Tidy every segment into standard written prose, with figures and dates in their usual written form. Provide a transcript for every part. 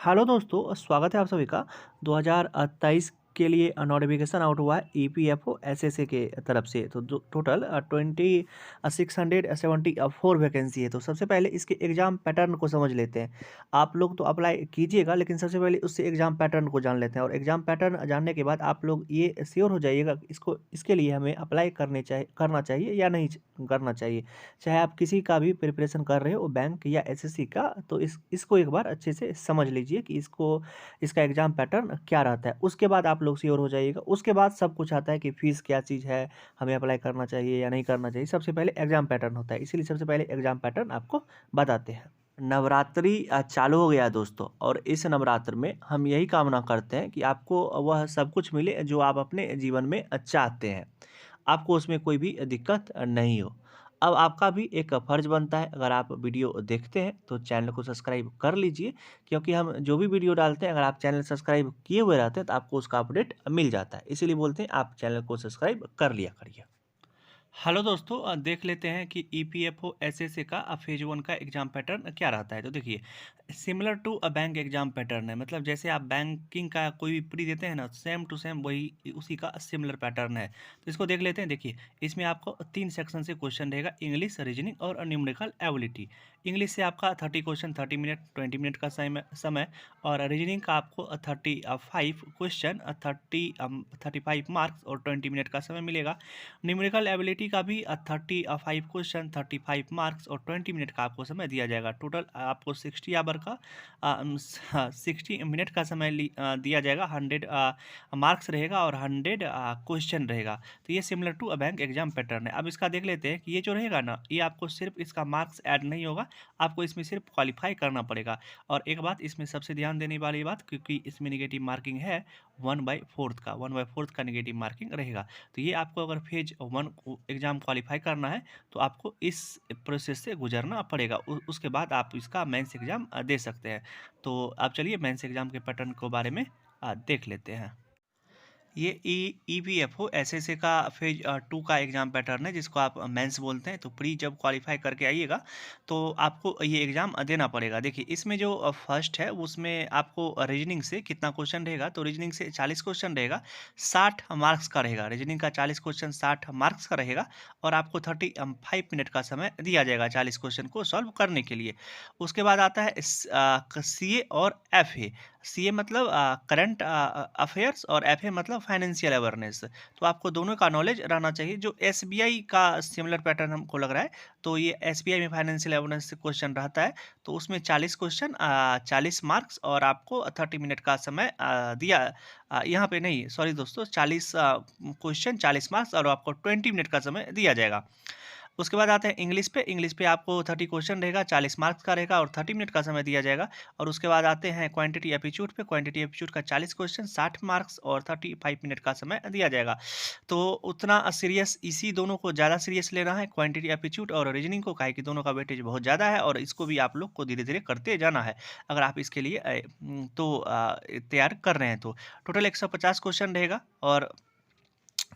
Hello दोस्तों, स्वागत है आप सभी का। 2023 के लिए नोटिफिकेशन आउट हुआ है ईपीएफओ एसएसए के तरफ से। तो टोटल 674 वैकेंसी है। तो सबसे पहले इसके एग्ज़ाम पैटर्न को समझ लेते हैं। आप लोग तो अप्लाई कीजिएगा, लेकिन सबसे पहले उससे एग्ज़ाम पैटर्न को जान लेते हैं। और एग्ज़ाम पैटर्न जानने के बाद आप लोग ये श्योर हो जाइएगा कि इसके लिए हमें अप्लाई करना चाहिए या नहीं करना चाहिए। चाहे आप किसी का भी प्रिपरेशन कर रहे हो, बैंक या एसएससी का, तो इसको एक बार अच्छे से समझ लीजिए कि इसका एग्ज़ाम पैटर्न क्या रहता है। उसके बाद आप लोग श्योर हो जाइएगा। उसके बाद सब कुछ आता है कि फ़ीस क्या चीज़ है, हमें अप्लाई करना चाहिए या नहीं करना चाहिए। सबसे पहले एग्ज़ाम पैटर्न होता है, इसीलिए सबसे पहले एग्ज़ाम पैटर्न आपको बताते हैं। नवरात्रि चालू हो गया है दोस्तों, और इस नवरात्र में हम यही कामना करते हैं कि आपको वह सब कुछ मिले जो आप अपने जीवन में चाहते हैं। आपको उसमें कोई भी दिक्कत नहीं हो। अब आपका भी एक फ़र्ज़ बनता है, अगर आप वीडियो देखते हैं तो चैनल को सब्सक्राइब कर लीजिए, क्योंकि हम जो भी वीडियो डालते हैं, अगर आप चैनल सब्सक्राइब किए हुए रहते हैं तो आपको उसका अपडेट मिल जाता है। इसीलिए बोलते हैं आप चैनल को सब्सक्राइब कर लिया करिए। हेलो दोस्तों, देख लेते हैं कि ईपीएफओ एसएसए का फेज 1 का एग्ज़ाम पैटर्न क्या रहता है। तो देखिए, similar to a bank exam pattern है। मतलब जैसे आप बैंकिंग का कोई भी प्री देते हैं ना, सेम टू सेम वही उसी का सिमिलर पैटर्न है। तो इसको देख लेते हैं। देखिए, इसमें आपको 3 सेक्शन से क्वेश्चन रहेगा: इंग्लिश, रीजनिंग और न्यूमेरिकल एबिलिटी। इंग्लिश से आपका 30 क्वेश्चन, 30 मिनट, 20 मिनट का समय। और रीजनिंग का आपको 35 क्वेश्चन, 35 मार्क्स और 20 मिनट का समय मिलेगा। न्यूमेरिकल एबिलिटी का भी 35 क्वेश्चन, 35 मार्क्स और 20 मिनट का आपको समय दिया जाएगा। टोटल आपको 60 आवर का 60 मिनट का समय दिया जाएगा। 100 मार्क्स रहेगा और 100 क्वेश्चन रहेगा। तो ये similar to a bank exam pattern है। अब इसका देख लेते हैं कि ये जो रहेगा ना, ये आपको सिर्फ इसका मार्क्स ऐड नहीं होगा, आपको इसमें सिर्फ क्वालिफाई करना पड़ेगा। और एक बात इसमें सबसे ध्यान देने वाली बात, क्योंकि इसमें निगेटिव मार्किंग है 1/4 का निगेटिव मार्किंग रहेगा। तो ये आपको अगर फेज 1 एग्ज़ाम क्वालिफाई करना है तो आपको इस प्रोसेस से गुजरना पड़ेगा। उसके बाद आप इसका मेंस एग्ज़ाम दे सकते हैं। तो आप चलिए मेंस एग्ज़ाम के पैटर्न के बारे में देख लेते हैं। ये ईपीएफओ एसएसए का फेज 2 का एग्ज़ाम पैटर्न है, जिसको आप मेंस बोलते हैं। तो प्री जब क्वालिफाई करके आइएगा तो आपको ये एग्ज़ाम देना पड़ेगा। देखिए, इसमें जो फर्स्ट है उसमें आपको रीजनिंग से कितना क्वेश्चन रहेगा, तो रीजनिंग से 40 क्वेश्चन रहेगा, 60 मार्क्स का रहेगा। रीजनिंग का 40 क्वेश्चन 60 मार्क्स का रहेगा, और आपको 35 मिनट का समय दिया जाएगा 40 क्वेश्चन को सॉल्व करने के लिए। उसके बाद आता है सीए और एफए। सीए मतलब करंट अफेयर्स, और एफए मतलब फाइनेंशियल अवेयरनेस। तो आपको दोनों का नॉलेज रहना चाहिए। जो एसबीआई का सिमिलर पैटर्न हमको लग रहा है, तो ये एसबीआई में फाइनेंशियल अवेयरनेस से क्वेश्चन रहता है। तो उसमें 40 क्वेश्चन, 40 मार्क्स, और आपको 30 मिनट का समय यहाँ पे नहीं, सॉरी दोस्तों, 40 क्वेश्चन, 40 मार्क्स, और आपको 20 मिनट का समय दिया जाएगा। उसके बाद आते हैं इंग्लिश पे। इंग्लिश पे आपको 30 क्वेश्चन रहेगा, 40 मार्क्स का रहेगा, और 30 मिनट का समय दिया जाएगा। और उसके बाद आते हैं क्वांटिटी एप्टीट्यूड पे। क्वांटिटी एप्टीट्यूड का 40 क्वेश्चन, 60 मार्क्स और 35 मिनट का समय दिया जाएगा। तो उतना सीरियस, इसी दोनों को ज़्यादा सीरियस लेना है, क्वांटिटी एप्टीट्यूड और रीजनिंग को, काहे कि दोनों का वेटेज बहुत ज़्यादा है, और इसको भी आप लोग को धीरे-धीरे करते जाना है, अगर आप इसके लिए तैयार कर रहे हैं तो। टोटल 150 क्वेश्चन रहेगा, और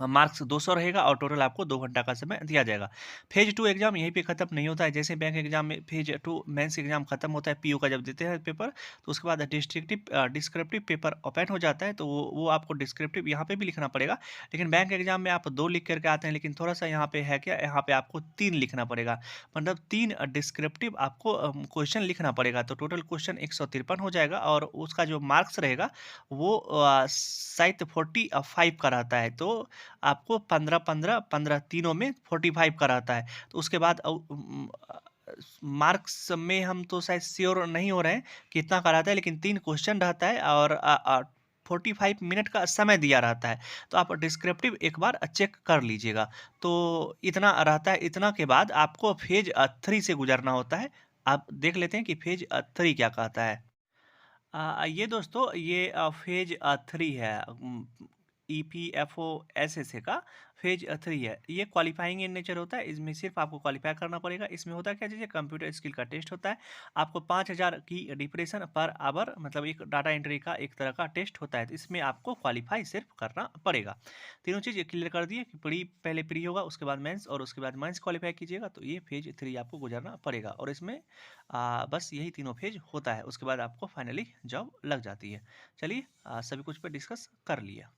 मार्क्स 200 रहेगा, और टोटल आपको 2 घंटा का समय दिया जाएगा। फेज 2 एग्जाम यहीं पे खत्म नहीं होता है। जैसे बैंक एग्जाम में फेज 2 मेंस एग्जाम खत्म होता है, पीओ का जब देते हैं पेपर, तो उसके बाद डिस्क्रिप्टिव पेपर ओपन हो जाता है। तो वो आपको डिस्क्रिप्टिव यहाँ पे भी लिखना पड़ेगा। लेकिन बैंक एग्जाम में आप 2 लिख करके आते हैं, लेकिन थोड़ा सा यहाँ पे है क्या, यहाँ पे आपको 3 लिखना पड़ेगा। मतलब 3 डिस्क्रिप्टिव आपको क्वेश्चन लिखना पड़ेगा। तो टोटल क्वेश्चन 153 हो जाएगा, और उसका जो मार्क्स रहेगा वो शायद 45 का रहता है। तो आपको 15 तीनों में 45 का रहता है। तो उसके बाद मार्क्स में हम तो शायद श्योर नहीं हो रहे हैं कितना का रहता है, लेकिन 3 क्वेश्चन रहता है, और 45 मिनट का समय दिया रहता है। तो आप डिस्क्रिप्टिव एक बार चेक कर लीजिएगा। तो इतना रहता है। इतना के बाद आपको फेज 3 से गुजरना होता है। आप देख लेते हैं कि फेज 3 क्या कहता है। ये दोस्तों, ये फेज 3 है। EPFO SSA का फेज 3 है। ये क्वालिफाइंग इन नेचर होता है, इसमें सिर्फ आपको क्वालिफाई करना पड़ेगा। इसमें होता क्या चीज़ है, कंप्यूटर स्किल का टेस्ट होता है। आपको 5000 की डिप्रेशन पर आवर, मतलब एक डाटा एंट्री का एक तरह का टेस्ट होता है, तो इसमें आपको क्वालिफाई सिर्फ करना पड़ेगा। तीनों चीज़ क्लियर कर दिए कि पहले प्री होगा, उसके बाद मेंस, और उसके बाद मेंस क्वालिफाई कीजिएगा तो ये फेज 3 आपको गुजरना पड़ेगा। और इसमें बस यही तीनों फेज होता है, उसके बाद आपको फाइनली जॉब लग जाती है। चलिए सभी कुछ पे डिस्कस कर लिया।